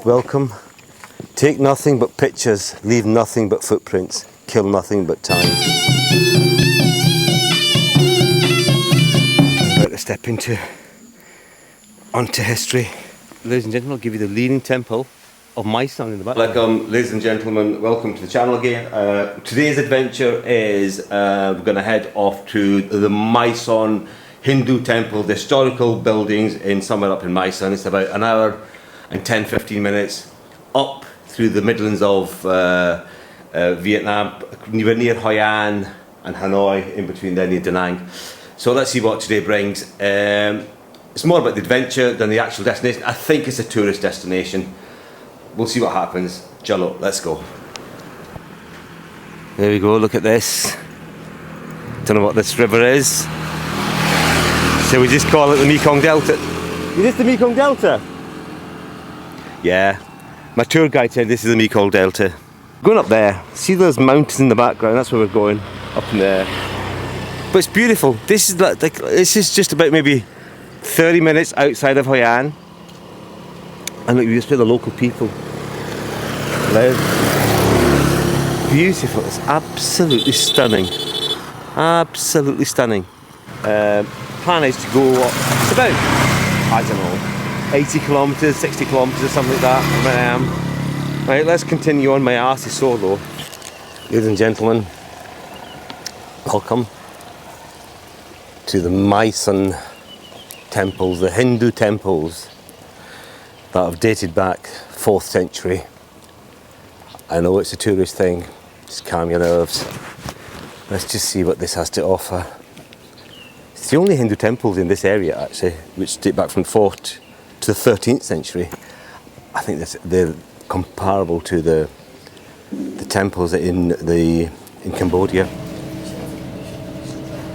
welcome. Take nothing but pictures, leave nothing but footprints, kill nothing but time. I'm about to step onto history. Ladies and gentlemen, I'll give you the Leaning Temple of Mysore in the back. Welcome, ladies and gentlemen, welcome to the channel again. Today's adventure is we're going to head off to the Mysore Hindu temple, the historical buildings in somewhere up in Mysore. It's about an hour and 10-15 minutes up through the Midlands of Vietnam. We're near Hoi An and Hanoi, in between there near Da Nang. So let's see what today brings. It's more about the adventure than the actual destination. I think it's a tourist destination. We'll see what happens. Chalo, let's go. There we go, look at this. Don't know what this river is. So we just call it the Mekong Delta. Is this the Mekong Delta? Yeah. My tour guide said this is the Mekong Delta. Going up there, see those mountains in the background? That's where we're going, up in there. But it's beautiful. This is just about maybe 30 minutes outside of Hoi An. And look, you just feel the local people live. Beautiful. It's absolutely stunning. Absolutely stunning. Plan is to go up, it's about, I don't know, 80 kilometres, 60 kilometres or something like that from where I am. Right, let's continue on. My arse is sore though. Ladies and gentlemen, welcome to the Mysore temples, the Hindu temples that have dated back 4th century. I know it's a tourist thing, just calm your nerves. Let's just see what this has to offer. It's the only Hindu temples in this area actually, which date back from 4th to the 13th century. I think they're comparable to the temples in Cambodia.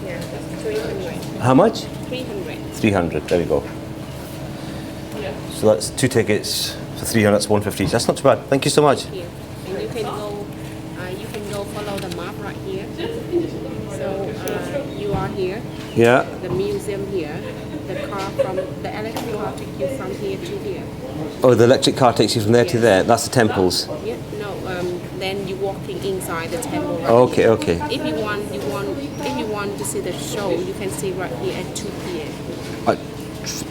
Yeah, that's 300. How much? 300. 300, there we go. Yeah. So that's 2 tickets for 300, that's 150. That's not too bad. Thank you so much. Here. And you can go follow the map right here. So you are here. Yeah. The museum here. The electric car takes you from here to here. Oh, the electric car takes you from there to there. That's the temples. Yeah. No. Then you're walking inside the temple. Right Okay. here. Okay. If you want to see the show, you can see right here at 2 p.m.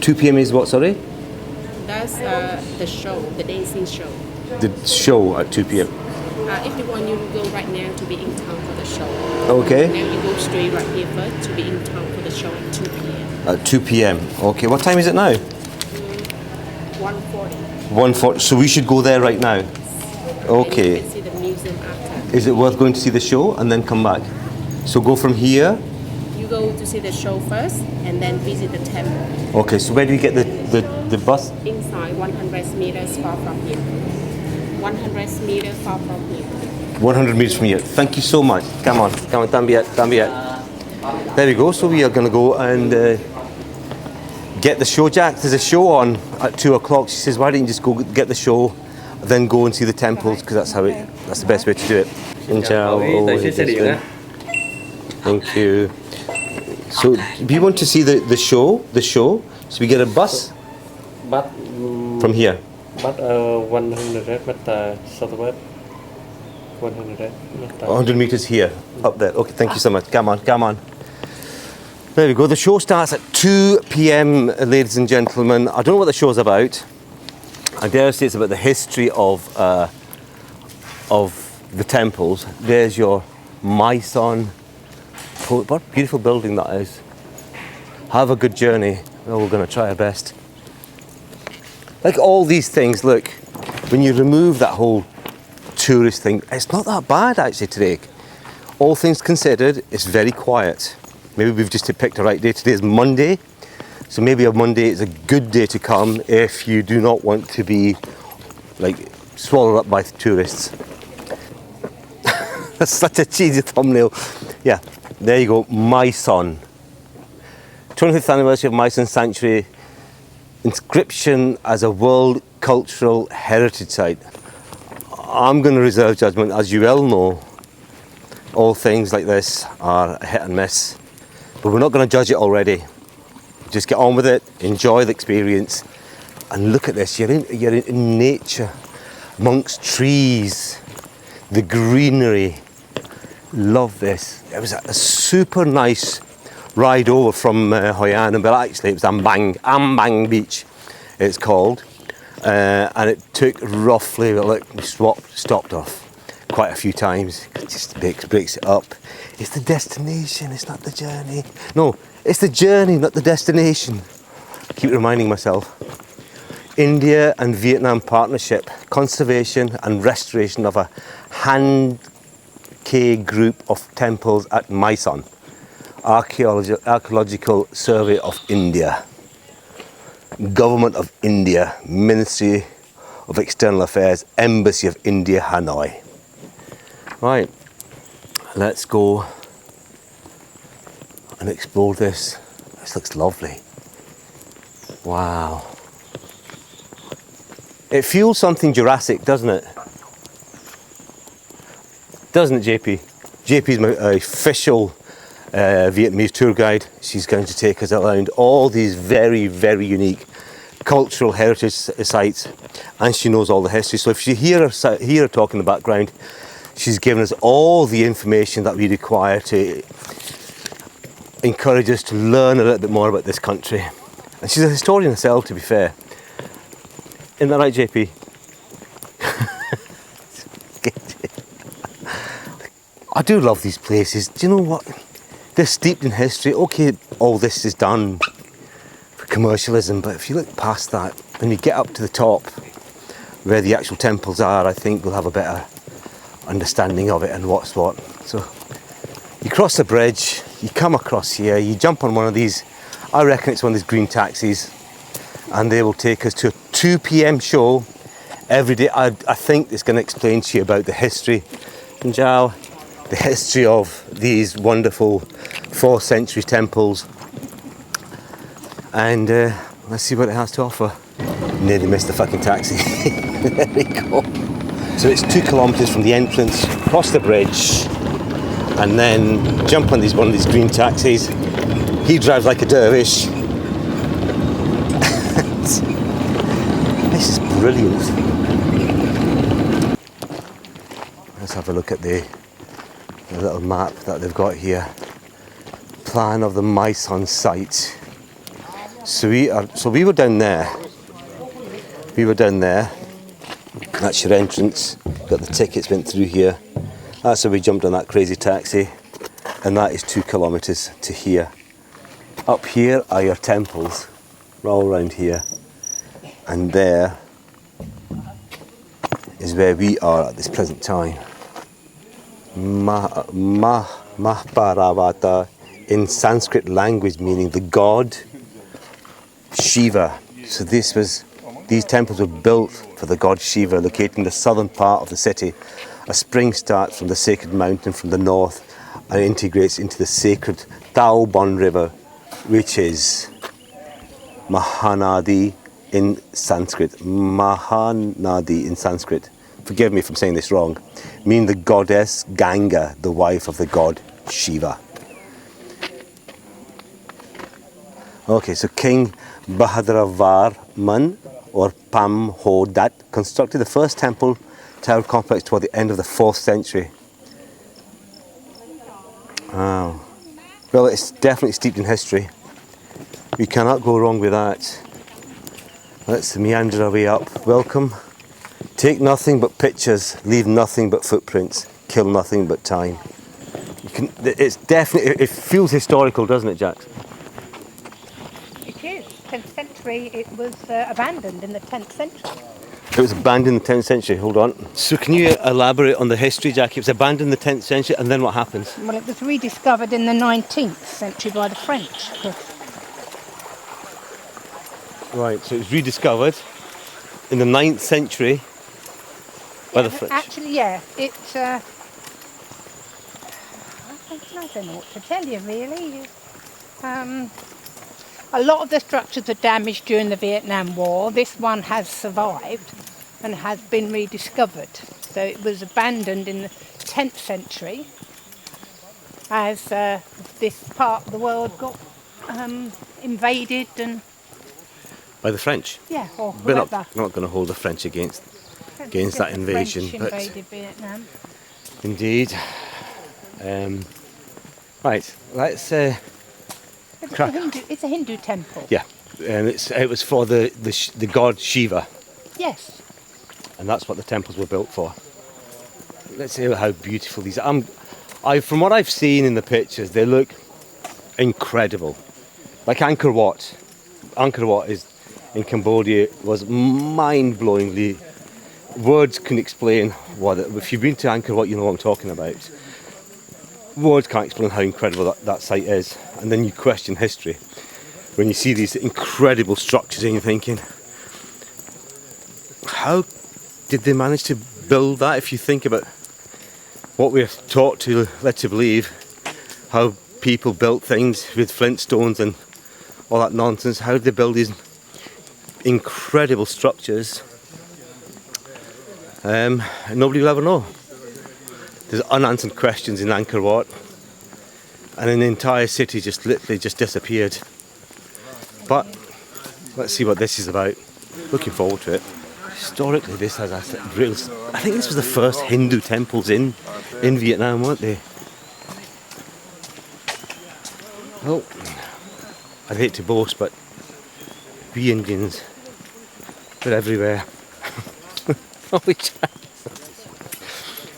2 p.m. is what? Sorry. That's the show, the dancing show. The show at 2 p.m. If you want, you go right now to be in town for the show. Okay. Now you go straight right here first to be in town for the show at 2 p.m. At 2 p.m. Okay. What time is it now? 1:40. 1:40. So we should go there right now. Okay. And you can see the museum after. Is it worth going to see the show and then come back? So go from here. You go to see the show first and then visit the temple. Okay. So where do you get the bus? Inside, 100 meters far from here. 100 meters far from here. 100 meters from here. Thank you so much. Come on. Tambiat. There we go. So we are going to go and get the show. Jack, there's a show on at 2 o'clock. She says, why don't you just go get the show, then go and see the temples, because that's the best way to do it. Thank you. So, do you want to see the show? So we get a bus But from here. But 100 but southwest 100 100 meters here, up there. Okay, thank you so much. Come on. There we go. The show starts at 2 p.m, ladies and gentlemen. I don't know what the show's about. I dare say it's about the history of the temples. There's your Mysore. What a beautiful building that is. Have a good journey. Oh, we're going to try our best. Like all these things, look, when you remove that whole tourist thing, it's not that bad actually today. All things considered, it's very quiet. Maybe we've just picked the right day. Today is Monday, so maybe on Monday is a good day to come if you do not want to be like swallowed up by tourists. That's such a cheesy thumbnail. Yeah, there you go, Mysore. 25th anniversary of Mysore Sanctuary. Inscription as a World Cultural Heritage Site. I'm going to reserve judgment. As you well know, all things like this are a hit and miss. But we're not going to judge it already. Just get on with it, enjoy the experience, And look at this, you're in nature, amongst trees, the greenery. Love this. It was a super nice ride over from Hoi An, but actually it was Ambang Beach it's called. And it took roughly, like, we stopped off quite a few times. It just breaks it up. It's the destination, it's not the journey. No, it's the journey, not the destination. Keep reminding myself. India and Vietnam partnership, conservation and restoration of a Han K group of temples at Mae Son. Archaeological Survey of India. Government of India, Ministry of External Affairs, Embassy of India, Hanoi. Right, let's go and explore this. This looks lovely. Wow. It feels something Jurassic, doesn't it? Doesn't it, JP? JP's my official Vietnamese tour guide. She's going to take us around all these very, very unique cultural heritage sites, and she knows all the history. So if you hear her talk in the background, she's given us all the information that we require to encourage us to learn a little bit more about this country. And she's a historian herself, to be fair. Isn't that right, JP? I do love these places. Do you know what? They're steeped in history. Okay, all this is done for commercialism, but if you look past that, when you get up to the top, where the actual temples are, I think we'll have a better understanding of it and what's what. So you cross the bridge, you come across here, you jump on one of these, I reckon it's one of these green taxis, and they will take us to a 2 p.m. show every day. I think it's going to explain to you about the history, Punjab, the history of these wonderful 4th century temples, and let's see what it has to offer. Nearly missed the fucking taxi. There we go. So it's 2 kilometres from the entrance, cross the bridge, and then jump on one of these green taxis. He drives like a dervish. This is brilliant. Let's have a look at the little map that they've got here. Plan of the Mae Son site. So we were down there. That's your entrance. Got the tickets, went through here. That's how we jumped on that crazy taxi. And that is 2 kilometres to here. Up here are your temples. We're all around here. And there is where we are at this present time. Mahparavata, in Sanskrit language, meaning the god Shiva. So these temples were built for the god Shiva, located in the southern part of the city. A spring starts from the sacred mountain from the north and integrates into the sacred Tao Bon River, which is Mahanadi in Sanskrit. Mahanadi in Sanskrit. Forgive me if I'm saying this wrong. Meaning the goddess Ganga, the wife of the god Shiva. Okay, so King Bhadravarman or Pam Ho Dat constructed the first temple tower complex toward the end of the 4th century. Wow. Well, it's definitely steeped in history. We cannot go wrong with that. Let's meander our way up. Welcome. Take nothing but pictures, leave nothing but footprints, kill nothing but time. It's definitely, it feels historical, doesn't it, Jax? It is. 10th century, it was abandoned in the 10th century. It was abandoned in the 10th century, hold on. So can you elaborate on the history, Jack? It was abandoned in the 10th century, and then what happens? Well, it was rediscovered in the 19th century by the French. Right, so it was rediscovered in the 9th century by the French. Actually, yeah, I don't know what to tell you, really. A lot of the structures were damaged during the Vietnam War. This one has survived and has been rediscovered. So it was abandoned in the 10th century as this part of the world got invaded and by the French. Yeah, or We're whoever. not going to hold the French against Just that the invasion. French But invaded Vietnam. indeed. Right, let's crack. It's a Hindu temple. Yeah, and it was for the god Shiva, Yes. and that's what the temples were built for. Let's see how beautiful these are. From what I've seen in the pictures, they look incredible. Like Angkor Wat. Angkor Wat is in Cambodia was mind-blowingly. Words can explain what. If you've been to Angkor Wat, you know what I'm talking about. Words can't explain how incredible that site is. And then you question history when you see these incredible structures and you're thinking, how did they manage to build that? If you think about what we're led to believe, how people built things with flintstones and all that nonsense, how did they build these incredible structures? And nobody will ever know. There's unanswered questions in Angkor Wat, and an entire city just literally just disappeared. But let's see what this is about. Looking forward to it. Historically, this has a real. I think this was the first Hindu temples in Vietnam, weren't they? Well, I'd hate to boast, but we Indians, we're everywhere.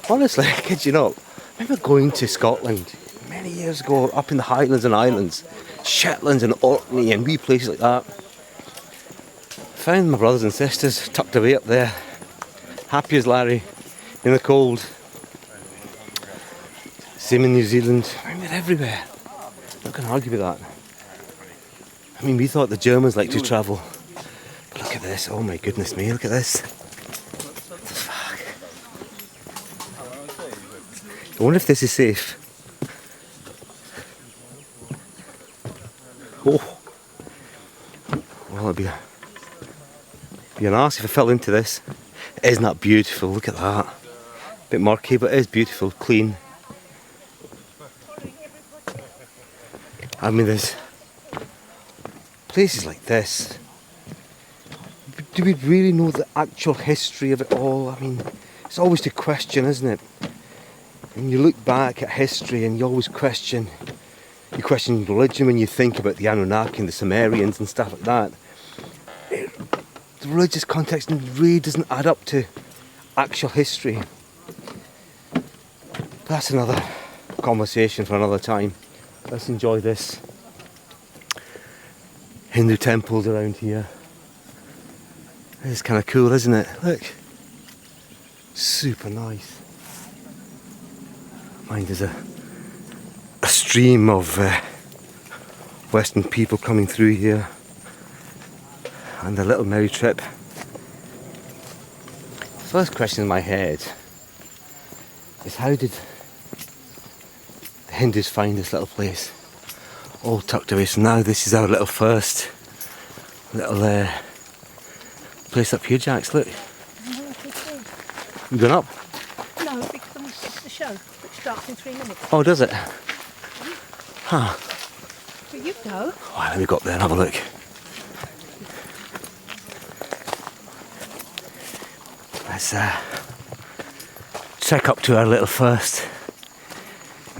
Honestly, I kid you not, I remember going to Scotland many years ago, up in the Highlands and Islands, Shetlands and Orkney and wee places like that. Found my brothers and sisters tucked away up there, happy as Larry, in the cold. Same in New Zealand. I mean, we're everywhere. Not going to argue with that. I mean, we thought the Germans liked to travel. But look at this, oh my goodness me, look at this. Fuck. I wonder if this is safe. Oh. Well, it'd be an arse if I fell into this. Isn't that beautiful? Look at that. Bit murky, but it is beautiful, clean. I mean, there's places like this. Do we really know the actual history of it all? I mean, it's always to question, isn't it? And you look back at history and you always question. You question religion when you think about the Anunnaki and the Sumerians and stuff like that. The religious context really doesn't add up to actual history. But that's another conversation for another time. Let's enjoy this. Hindu temples around here. It's kind of cool, isn't it? Look. Super nice. Mind there's a stream of Western people coming through here. And a little merry trip. First question in my head is, how did the Hindus find this little place? All tucked away. So now this is our little first little place up here, Jax. Look. You going up? No, because it's the show, which starts in 3 minutes. Oh, does it? Huh. But you go. Right, let me go up there and have a look. Let's trek up to our little first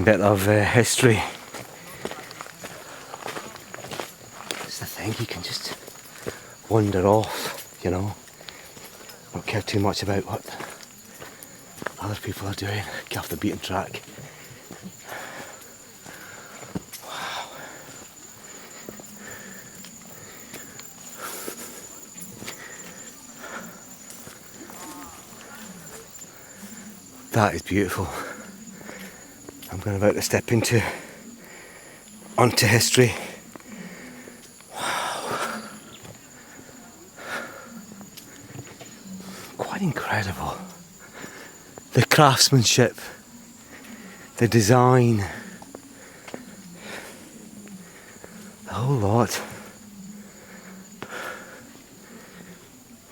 bit of history. It's the thing, you can just wander off, you know, not care too much about what other people are doing, get off the beaten track. Wow. That is beautiful. I'm going about to step onto history. Wow. Quite incredible. The craftsmanship, the design, the whole lot.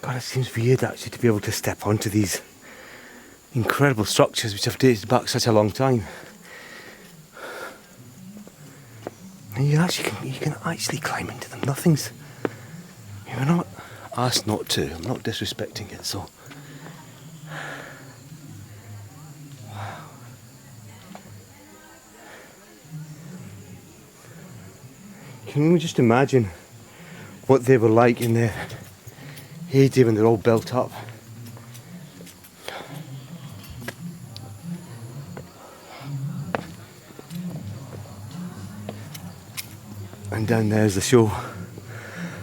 God, it seems weird actually to be able to step onto these incredible structures which have dated back such a long time. And you can actually climb into them. We're not asked not to. I'm not disrespecting it, so. Can we just imagine what they were like in their heyday when they're all built up? And down there's the show.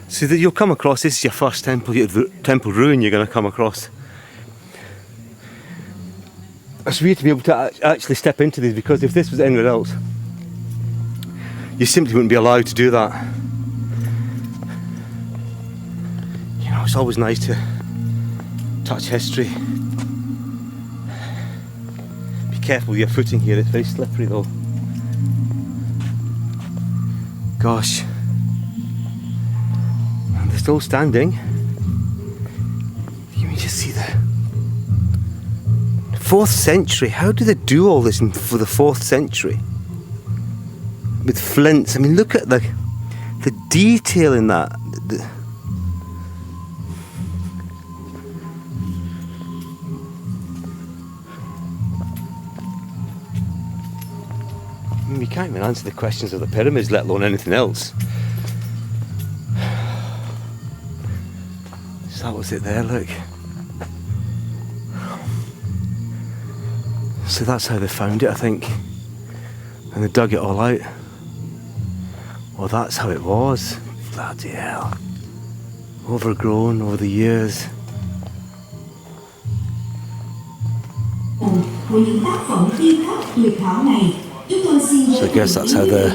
So that you'll come across, this is your first temple ruin you're going to come across. It's weird to be able to actually step into these, because if this was anywhere else, you simply wouldn't be allowed to do that. You know, it's always nice to touch history. Be careful with your footing here, it's very slippery though. Gosh. And they're still standing. You can just see the 4th century. How do they do all this for the 4th century? With flints. I mean, look at the detail in that. I mean, we can't even answer the questions of the pyramids, let alone anything else. So that was it there, look. So that's how they found it, I think. And they dug it all out. Well, that's how it was. Bloody hell. Overgrown over the years. So I guess that's how the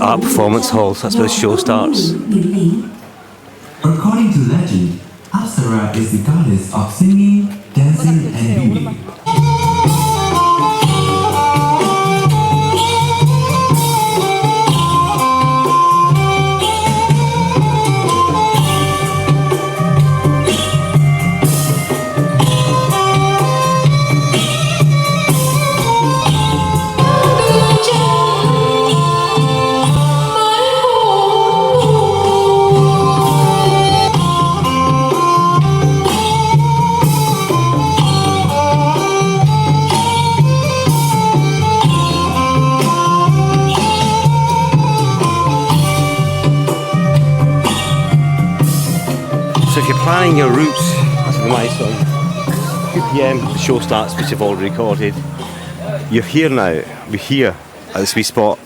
art performance hall, that's where the show starts. According to legend, Apsara is the goddess of singing, dancing and beauty. So if you're planning your route, that's the nice one. 2 PM, the show starts, which I've already recorded. You're here now, we're here at this wee spot,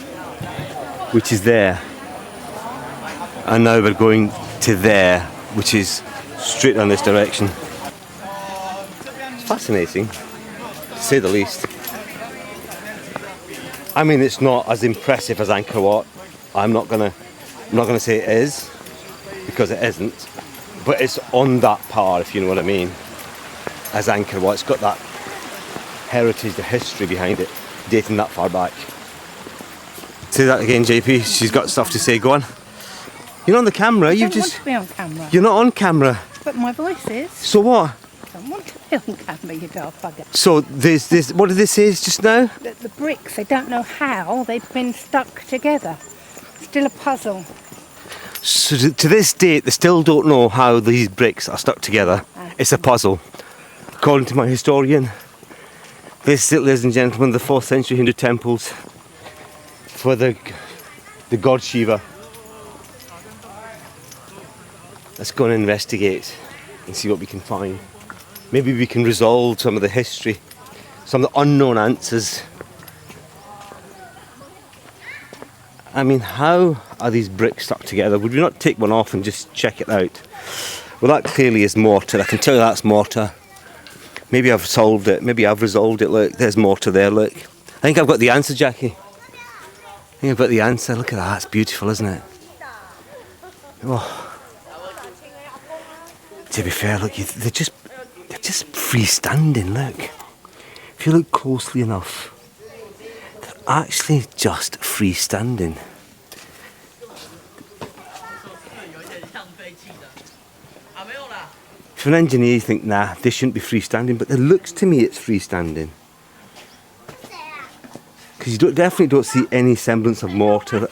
which is there. And now we're going to there, which is straight down this direction. It's fascinating, to say the least. I mean, it's not as impressive as Angkor Wat. I'm not gonna say it is, because it isn't. But it's on that par, if you know what I mean, as Angkor Wat. It's got that heritage, the history behind it, dating that far back. Say that again, JP. She's got stuff to say. Go on. You're not on the camera. I don't want to be on camera. You're not on camera. But my voice is. So what? I don't want to be on camera, you daft bugger. So there's this. What did they say just now? The bricks, they don't know how they've been stuck together. Still a puzzle. So to this date, they still don't know how these bricks are stuck together. It's a puzzle. According to my historian, this, ladies and gentlemen, the 4th century Hindu temples for the god Shiva. Let's go and investigate and see what we can find. Maybe we can resolve some of the history, some of the unknown answers. I mean, how are these bricks stuck together? Would we not take one off and just check it out? Well, that clearly is mortar. I can tell you that's mortar. Maybe I've solved it. Maybe I've resolved it. Look, there's mortar there, look. I think I've got the answer, Jackie. I think I've got the answer. Look at that. It's beautiful, isn't it? Oh. To be fair, look, they're just freestanding, look. If you look closely enough, they're actually just freestanding. If you're an engineer, you think, nah, this shouldn't be freestanding, but it looks to me it's freestanding. Because you definitely don't see any semblance of mortar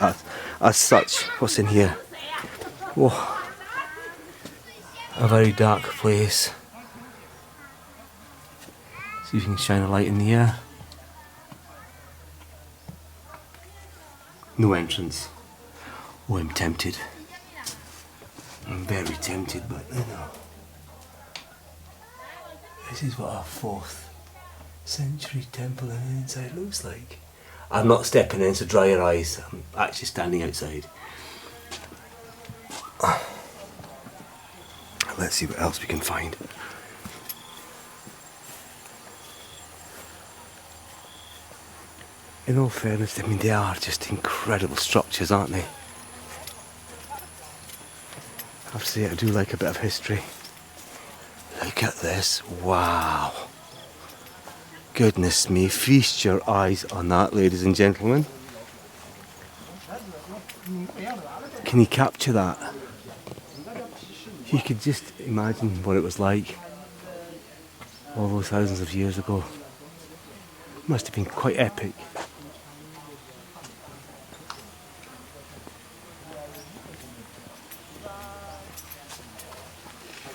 as such. What's in here? Whoa. A very dark place. See if you can shine a light in the air. No entrance. Oh, I'm tempted. I'm very tempted, but you know. This is what a 4th century temple on the inside looks like. I'm not stepping in, so dry your eyes. I'm actually standing outside. Let's see what else we can find. In all fairness, I mean, they are just incredible structures, aren't they? I have to say, I do like a bit of history. Look at this, wow. Goodness me, feast your eyes on that, ladies and gentlemen. Can you capture that? You could just imagine what it was like all those thousands of years ago. Must have been quite epic.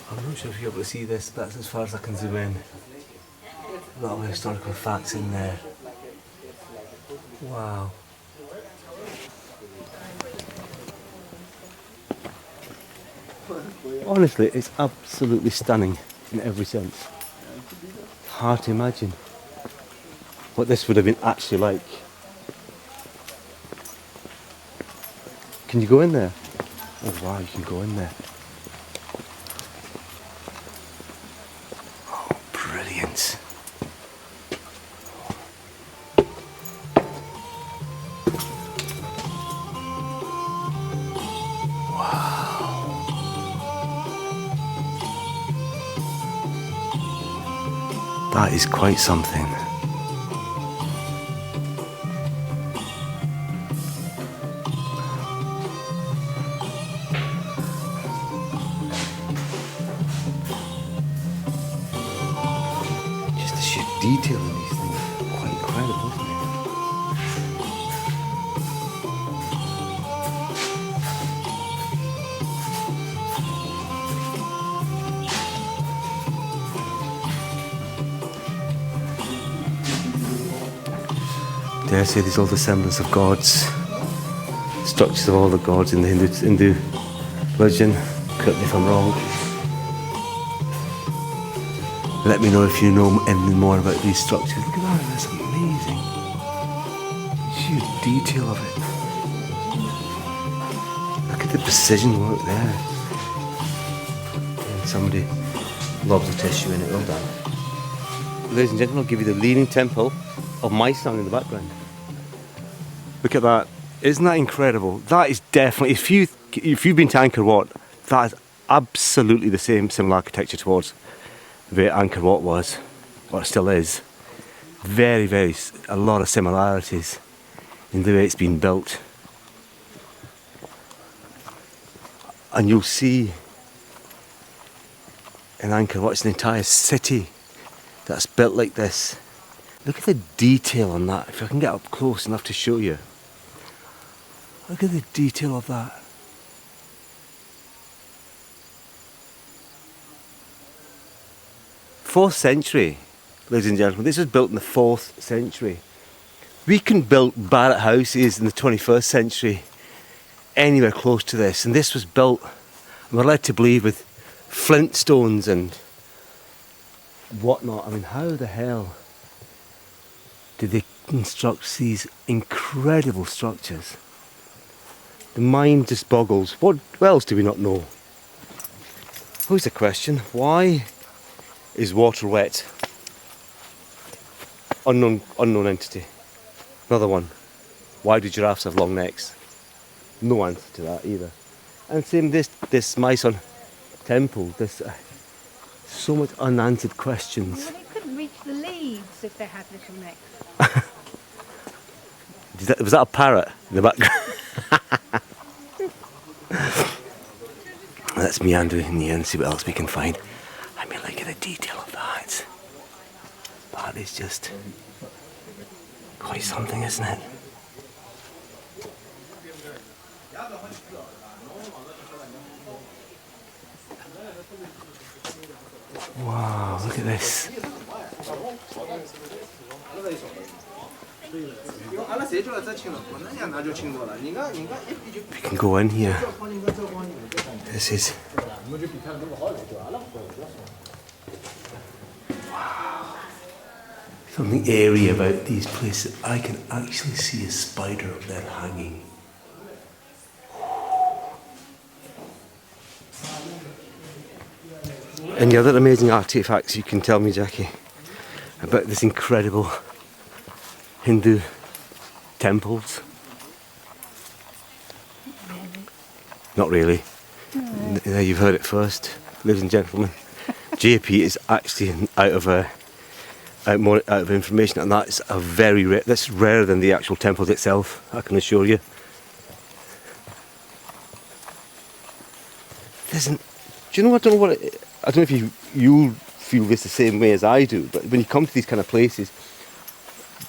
I'm not sure if you're able to see this, but that's as far as I can zoom in. A lot of historical facts in there. Wow. Honestly, it's absolutely stunning in every sense. Hard to imagine what this would have been actually like. Can you go in there? Oh wow, you can go in there. Oh, brilliant. That is quite something. Just the sheer detail in these things is quite incredible, isn't it? Dare I say these all the semblance of gods, structures of all the gods in the Hindu religion. Correct me if I'm wrong. Let me know if you know anything more about these structures. Look at that, that's amazing. Sheer detail of it. Look at the precision work there. And somebody lobs a tissue in it, well done. Ladies and gentlemen, I'll give you the Leaning Temple of Mysore in the background. Look at that. Isn't that incredible? That is definitely, if you've been to Angkor Wat, that is absolutely the same similar architecture towards where Angkor Wat was, or it still is. Very, a lot of similarities in the way it's been built. And you'll see in Angkor Wat, it's an entire city that's built like this. Look at the detail on that, if I can get up close enough to show you. Look at the detail of that. Fourth century, ladies and gentlemen. This was built in the 4th century. We can build barrack houses in the 21st century anywhere close to this, and this was built, we're led to believe, with flint stones and whatnot. I mean, how the hell did they construct these incredible structures? The mind just boggles. What else do we not know? Here's the question. Why is water wet? Unknown entity. Another one. Why do giraffes have long necks? No answer to that either. And same this Mysore temple. This so much unanswered questions. Well, they couldn't reach the leaves if they had little necks. Was that a parrot in the background? Let's meander in the end, see what else we can find. I mean, look at the detail of that. That is just quite something, isn't it? Wow, look at this. We can go in here. This is... Wow. Something airy about these places. I can actually see a spider up there hanging. Any other amazing artifacts you can tell me, Jackie, about this incredible Hindu temples? Not really. No. You've heard it first, ladies and gentlemen. JP is actually out of information, and that's a very rare. That's rarer than the actual temples itself, I can assure you. Do you know? I don't know what. I don't know if you feel this the same way as I do, but when you come to these kind of places,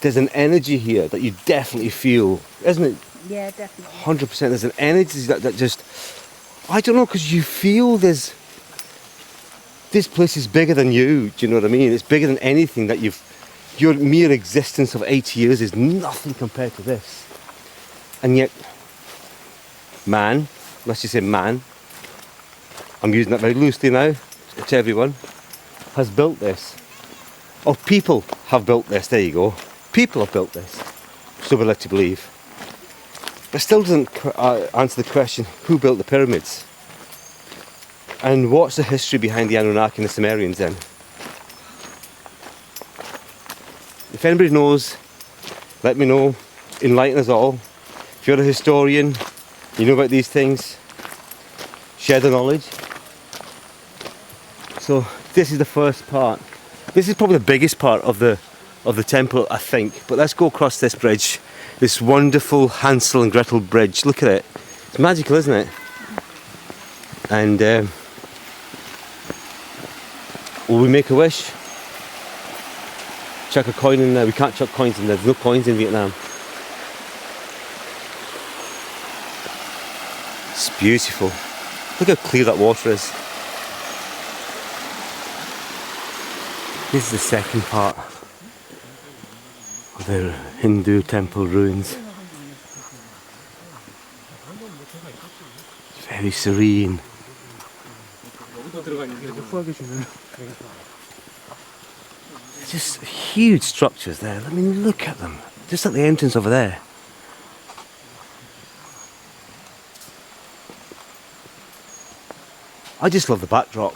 there's an energy here that you definitely feel, isn't it? Yeah, definitely. 100%. There's an energy that just, I don't know, because you feel this place is bigger than you. Do you know what I mean? It's bigger than anything that your mere existence of 80 years is nothing compared to this. And yet, man, let's just say man, I'm using that very loosely now, to everyone, has built this. Or people have built this, there you go. People have built this, so we're led to believe. But still doesn't answer the question, who built the pyramids? And what's the history behind the Anunnaki and the Sumerians then? If anybody knows, let me know, enlighten us all. If you're a historian, you know about these things, share the knowledge. So this is the first part. This is probably the biggest part of the temple, I think. But let's go across this bridge, this wonderful Hansel and Gretel bridge. Look at it. It's magical, isn't it? And will we make a wish? Chuck a coin in there. We can't chuck coins in there. There's no coins in Vietnam. It's beautiful. Look how clear that water is. This is the second part of the Hindu temple ruins. Very serene. Just huge structures there. I mean, look at them. Just at the entrance over there. I just love the backdrop.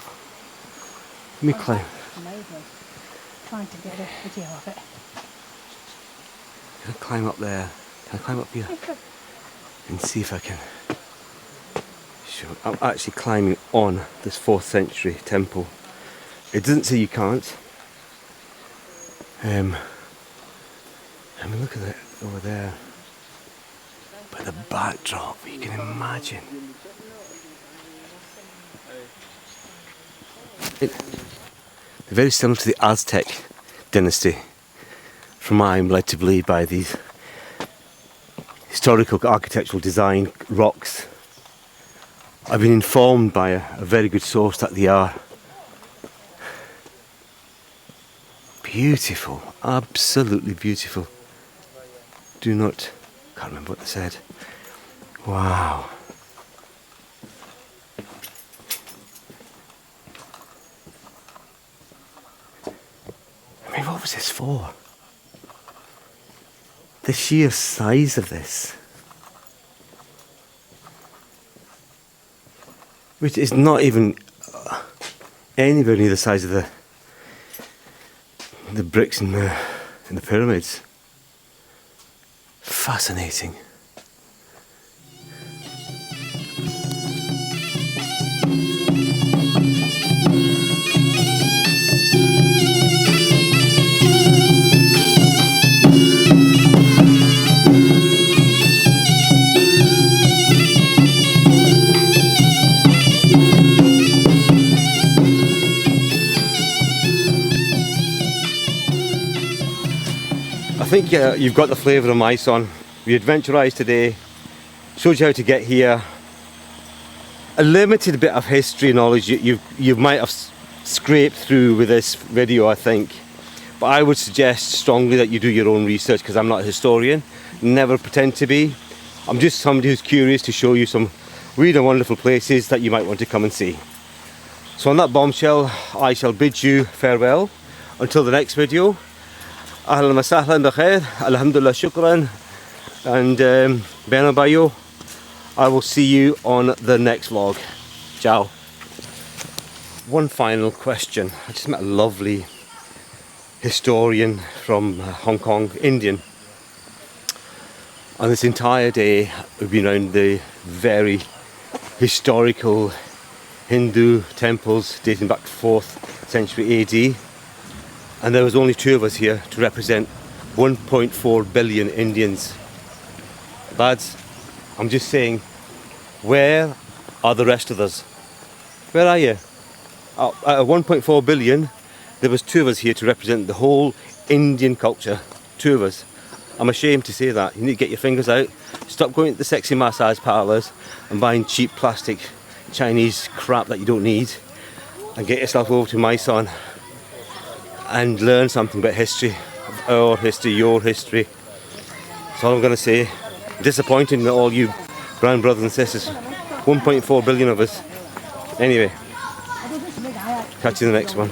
Let me climb. Amazing. Trying to get a video of it. Can I climb up there? Can I climb up here? And see if I can show. I'm actually climbing on this 4th century temple. It doesn't say you can't. I mean, look at it over there. But the backdrop, you can imagine. They're very similar to the Aztec dynasty, from what I'm led to believe by these historical architectural design rocks. I've been informed by a very good source that they are beautiful, absolutely beautiful. Can't remember what they said. Wow. I mean, what was this for? The sheer size of this, which is not even anywhere near the size of the bricks in the pyramids. Fascinating. I think you've got the flavour of my son. We adventurised today, showed you how to get here. A limited bit of history knowledge you might have scrape through with this video, I think. But I would suggest strongly that you do your own research, because I'm not a historian, never pretend to be. I'm just somebody who's curious to show you some really wonderful places that you might want to come and see. So on that bombshell, I shall bid you farewell until the next video. Ahlan wa sahlan bikhair, alhamdulillah, shukran, and beno bayo. I will see you on the next vlog. Ciao. One final question. I just met a lovely historian from Hong Kong, Indian. And this entire day we've been around the very historical Hindu temples dating back to 4th century AD. And there was only 2 of us here to represent 1.4 billion Indians. Lads, I'm just saying, where are the rest of us? Where are you? Out of 1.4 billion, there was 2 of us here to represent the whole Indian culture. 2 of us. I'm ashamed to say that. You need to get your fingers out, stop going to the sexy massage parlours and buying cheap plastic Chinese crap that you don't need, and get yourself over to my son and learn something about history, our history, your history. That's all I'm going to say. Disappointing that all you brown brothers and sisters, 1.4 billion of us. Anyway, catch you in the next one.